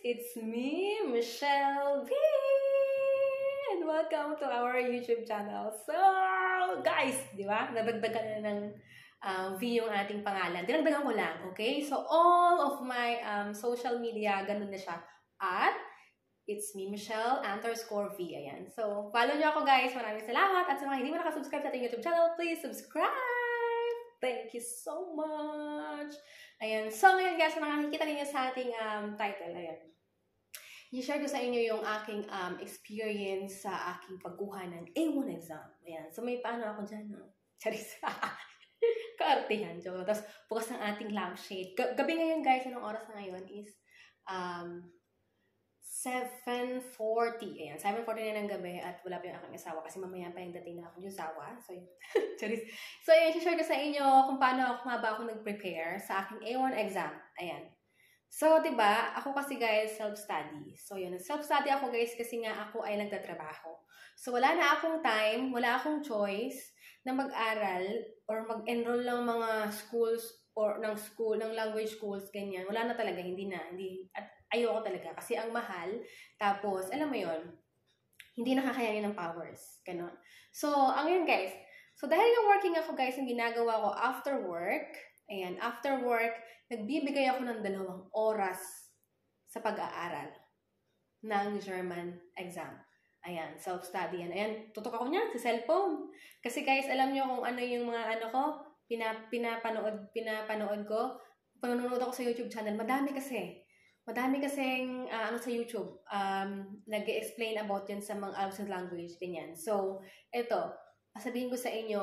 It's me, Michelle V. And welcome to our YouTube channel. So, guys, di ba? Nadagdagan na ng V yung ating pangalan. Dinagdagan ko lang, okay? So, all of my social media, ganun na siya. At, it's me, Michelle _V. Ayan. So, follow nyo ako, guys. Maraming salamat. At sa mga hindi mo nakasubscribe sa ating YouTube channel, please subscribe. Thank you so much. Ayan. So, ngayon, guys, nakakikita ninyo sa ating title. Ayan. I-share ko sa inyo yung aking experience sa aking pagkuha ng A1 exam. Ayan. So, may paano ako dyan, no? Charis. Kaartihan. Tapos, bukas ng ating lampshade. Gabi ngayon, guys, anong oras na ngayon is 7:40. Ayan, 7:40 na ng gabi at wala pa yung aking asawa kasi mamaya pa yung dating na ako yung asawa. So, yun. So, ayan, share ko sa inyo kung paano ako nag-prepare sa aking A1 exam. Ayan. So, diba, ako kasi guys, self-study. So, yun, self-study ako guys kasi nga ako ay nagtatrabaho. So, wala na akong time, wala akong choice na mag-aral or mag-enroll ng mga schools or ng language schools, ganyan. Wala na talaga, at ayoko talaga kasi ang mahal. Tapos, alam mo yon, hindi nakakayanin ng powers. Ganon. So, ang yun guys. So, dahil yung working ako guys, yung ginagawa ko after work, ayan, after work, nagbibigay ako ng 2 oras sa pag-aaral ng German exam. Ayan, self-study yan. Ayan, tutok ako niyan sa cellphone. Kasi guys, alam nyo kung ano yung mga pinapanood ko. Panonood ako sa YouTube channel. Madami kasing sa YouTube, nag-explain about yan sa mga absent language, ganyan. So, eto, sabihin ko sa inyo,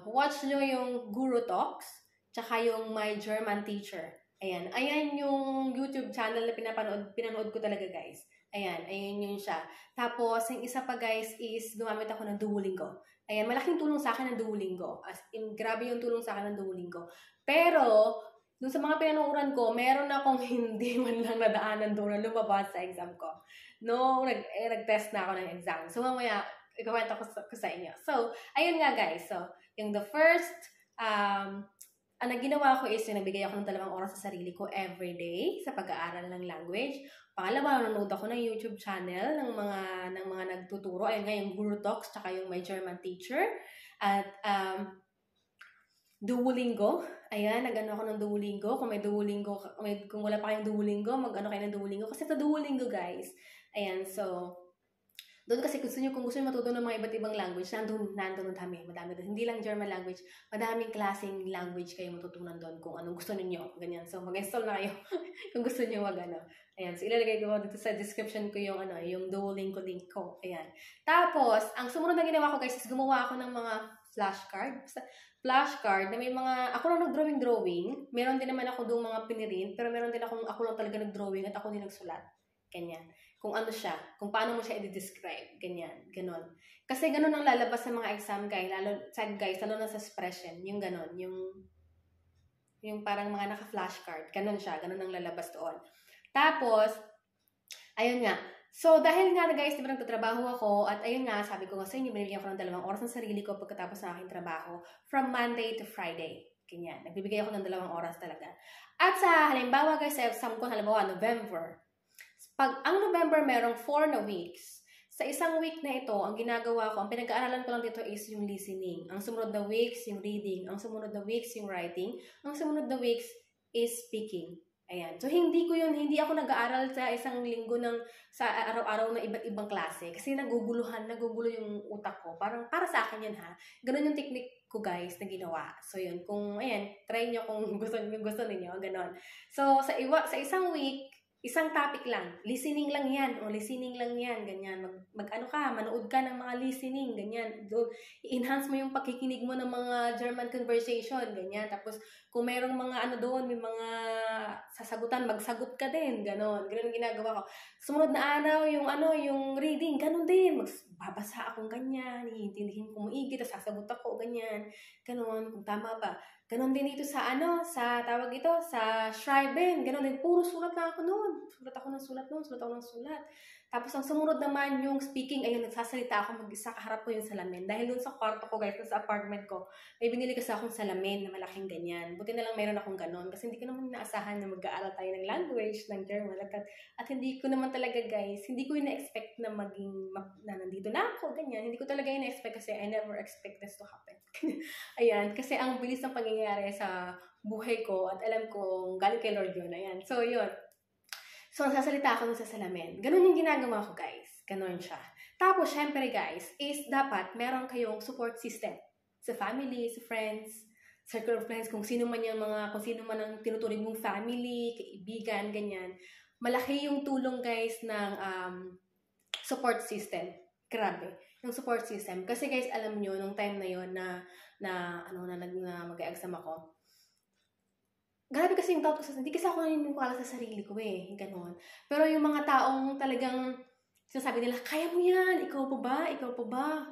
watch nyo yung Guru Talks, tsaka yung My German Teacher. Ayan yung YouTube channel na pinanood ko talaga, guys. Ayan yun siya. Tapos, yung isa pa, guys, is gumamit ako ng Duolingo. Ayan, malaking tulong sa akin ng Duolingo. As in, grabe yung tulong sa akin ng Duolingo. Pero, dun sa mga pinanuuran ko, meron akong hindi man lang nadaanan doon na lumabas sa exam ko. No, nag-test na ako ng exam. So, mamaya, ikakwento ko sa inyo. So, ayun nga guys. So, yung the first, ang ginawa ko is, nagbigay ako ng 2 oras sa sarili ko everyday sa pag-aaral ng language. Pangalawa, nanonood ako ng YouTube channel ng mga nagtuturo. Ayun nga, yung Guru Talks, tsaka yung My German Teacher. At, Duolingo. Ayan, nag-ano ako ng Duolingo. Kung may Duolingo, kung wala pa kayong Duolingo, mag-ano kayo ng Duolingo. Kasi sa Duolingo, guys. Ayan, so, doon kasi kung gusto nyo matuto ng mga iba't ibang language, nandun madami doon. Hindi lang German language, madaming klaseng language kayo matutunan doon kung anong gusto niyo, ganyan. So, mag-install na kayo kung gusto niyo mag-ano. Ayan, so ilalagay ko dito sa description ko yung Duolingo link ko. Ayan. Tapos, ang sumunod na ginawa ko guys is gumawa ako ng mga flashcard na may mga, ako lang nag-drawing. Meron din naman ako doon mga pinirin, pero meron din ako lang talaga nag-drawing at ako din nagsulat. Ganyan. Kung ano siya, kung paano mo siya i-describe, ganyan, ganon. Kasi ganon ang lalabas sa mga exam guys, lalo na sa expression, yung ganon, yung parang mga naka-flashcard, ganon siya, ganon ang lalabas doon. Tapos, ayun nga, so dahil nga guys, diba nagtatrabaho ako, at ayun nga, sabi ko nga sa inyo, binibigyan ko ng 2 oras ng sarili ko pagkatapos ng aking trabaho, from Monday to Friday, ganyan, nagbibigay ako ng 2 oras talaga. At sa halimbawa guys, sa exam ko, halimbawa November, pag ang November merong 4 na weeks, sa isang week na ito, ang ginagawa ko, ang pinag-aaralan ko lang dito is yung listening. Ang sumunod na weeks, yung reading. Ang sumunod na weeks, yung writing. Ang sumunod na weeks is speaking. Ayan. So, hindi ako nag-aaral sa isang linggo sa araw-araw na iba't ibang klase. Kasi nagugulo yung utak ko. Parang para sa akin yan ha. Ganun yung technique ko guys na ginawa. So, yun. Try nyo kung gusto ninyo. Ganon. So, sa isang week, isang topic lang. Listening lang yan. Ganyan. Manood ka ng mga listening. Ganyan. I-enhance mo yung pakikinig mo ng mga German conversation. Ganyan. Tapos, kung mayroong mga may mga sasagutan, magsagot ka din. Ganon ang ginagawa ko. Sumunod na araw, yung reading. Ganon din. babasa akong ganyan, iintindihin ko maigi, tapos sasagot ako, ganyan, ganon, kung tama ba. Ganon din dito sa tawag ito, sa Scriben, ganon din, puro sulat lang ako noon. Sulat ako ng sulat. Tapos ang sumunod naman yung speaking, ayun, nagsasalita ako mag-isa, kaharap ko yung salamin. Dahil dun sa kwarto ko, guys, sa apartment ko, may binili kasi akong salamin na malaking ganyan. Buti na lang meron akong ganon, kasi hindi ko naman inaasahan na mag-aaral tayo ng language, ng German. At hindi ko naman talaga, guys, hindi ko ina-expect na na nandito na ako, ganyan. Hindi ko talaga ina-expect kasi I never expect this to happen. Ayan, kasi ang bilis ng pangyayari sa buhay ko at alam kong galing kay Lord yun. Ayan, so yun. So, nagsasalita ako sa salamin. Ganun yung ginagawa ko, guys. Ganun siya. Tapos, syempre, guys, is dapat meron kayong support system. Sa family, sa friends, circle of friends, kung sino man ang tinuturing mong family, kaibigan, ganyan. Malaki yung tulong, guys, ng support system. Grabe. Yung support system. Kasi, guys, alam nyo, nung time na yon na mag-exam ako, grabe kasi yung thought ko hindi kasi ako naniniwala sa sarili ko ganon. Pero yung mga taong talagang sinasabi nila, kaya mo yan, ikaw pa ba?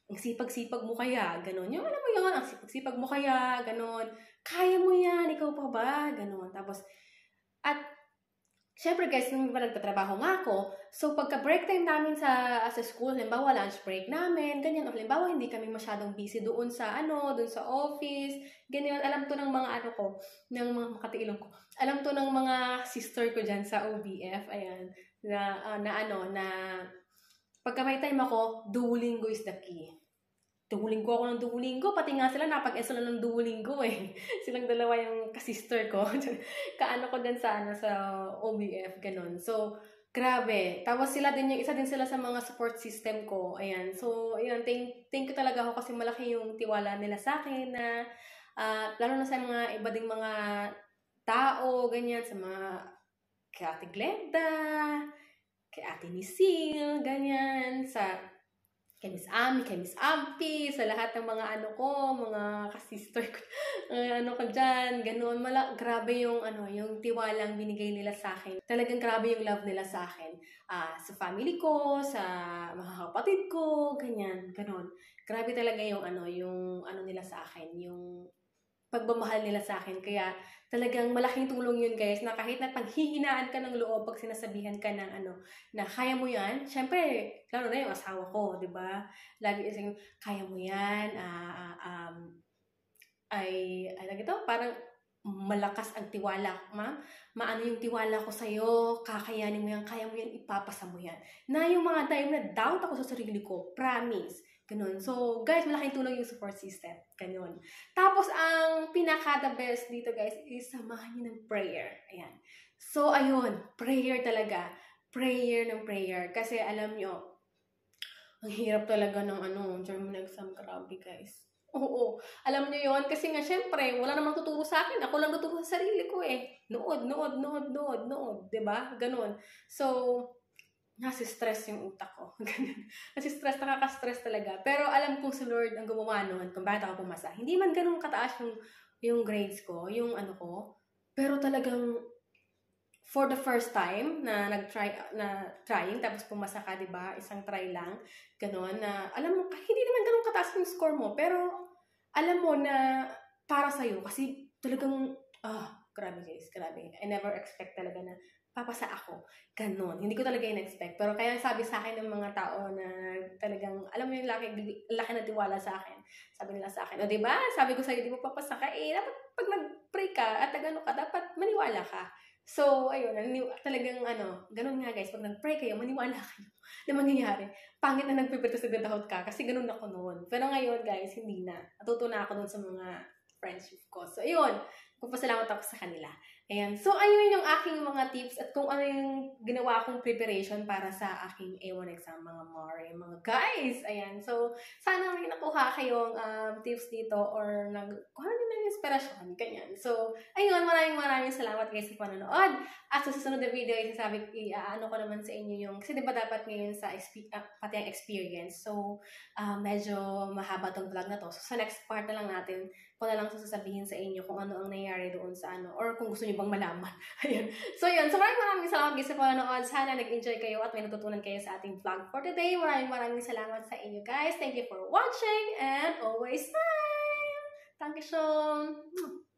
Ang sipag-sipag mo kaya, ganon. Yung alam mo yun, ang sipag-sipag mo kaya, ganon. Kaya mo yan, ikaw pa ba? Ganon. Tapos, at syempre guys, nung nagtatrabaho nga ako, so pagka-break time namin sa school, halimbawa lunch break namin, ganyan, o halimbawa hindi kami masyadong busy doon sa office, ganyan, alam to ng mga ng mga makatiilong ko, alam to ng mga sister ko dyan sa OBF, ayan, na pagka may time ako, Duolingo is the key. Duolingo ako ng Duolingo, pati nga sila napag-esala ng Duolingo Silang dalawa yung kasister ko. Kaano ko din sa OBF, ganun. So, grabe. Tapos isa din sila sa mga support system ko. Ayan. So, ayan, thank you talaga ako kasi malaki yung tiwala nila sa akin na lalo na sa mga iba ding mga tao, ganyan, sa mga kay Ate Glenda, kay Ate Nisil, ganyan, kay Miss Ami, kay Miss Ampi, sa lahat ng mga mga kasister ko, ko dyan, ganun, grabe yung, yung tiwalang binigay nila sa akin. Talagang grabe yung love nila sa akin. Sa family ko, sa mga kapatid ko, ganyan, ganun. Grabe talaga yung, yung nila sa akin, yung pagmamahal nila sa akin. Kaya talagang malaking tulong yun, guys, na kahit na paghihinaan ka ng loob pag sinasabihan ka ng na kaya mo yan, syempre, lalo na yung asawa ko, di ba? Lagi isang, kaya mo yan, parang malakas ang tiwala, maano yung tiwala ko sa'yo, kakayanin mo yan, kaya mo yan, ipapasa mo yan. Na yung mga time na doubt ako sa sarili ko, promise, ganun. So, guys, malaking tulong yung support system. Ganun. Tapos, ang pinaka-the best dito, guys, is samahan niyo ng prayer. Ayan. So, ayun. Prayer talaga. Prayer ng prayer. Kasi, alam nyo, ang hirap talaga ng German exam. Grabe, guys. Oo. Alam nyo yun? Kasi nga, syempre, wala namang tuturo sa akin. Ako lang tuturo sa sarili ko Nood. Diba? Ganun. So, nasi-stress yung utak ko. Nasi-stress, nakaka-stress talaga. Pero alam kong si Lord ang gumawa nun kung bakit ako pumasa. Hindi man ganun kataas yung grades ko, yung ko. Pero talagang for the first time na trying, tapos pumasa ka, diba? Isang try lang. Ganun na, alam mo, hindi naman ganun kataas yung score mo. Pero alam mo na para sa'yo. Kasi talagang, grabe guys, grabe. I never expect talaga na papasa ako. Ganon. Hindi ko talaga in-expect. Pero kaya sabi sa akin ng mga tao na talagang, alam mo yung laki na tiwala sa akin. Sabi nila sa akin, diba? Sabi ko sa'yo, di mo papasa ka. Dapat pag nag-pray ka at nag-ano ka, dapat maniwala ka. So, ayun, talagang ganon nga guys, pag nag-pray kayo, maniwala kayo na mangyayari. Pangit na nagpipitas na dadahot ka kasi ganon ako noon. Pero ngayon guys, hindi na. Natuto na ako dun sa mga friendship ko. So, ayun, magpasalamat ako sa kanila. Ayan. So, ayun yung aking mga tips at kung ano yung ginawa akong preparation para sa aking A1 exam, mga mga guys. Ayan. So, sana may nakuha kayong tips dito or kuha nyo ng inspirasyon. Ganyan. So, ayun. Maraming salamat guys sa panonood. At sa susunod na video, ko naman sa inyo yung, kasi diba dapat ngayon sa pati ang experience. So, medyo mahaba tong vlog na to. So, sa next part na lang natin ko na lang sasabihin sa inyo kung ano ang nangyari doon sa ano, or kung gusto niyo bang malaman. Ayun. So yun, so maraming salamat guys sa panonood. Sana nag-enjoy kayo at may natutunan kayo sa ating vlog for today. Maraming salamat sa inyo guys. Thank you for watching and always smile! Dankeschön!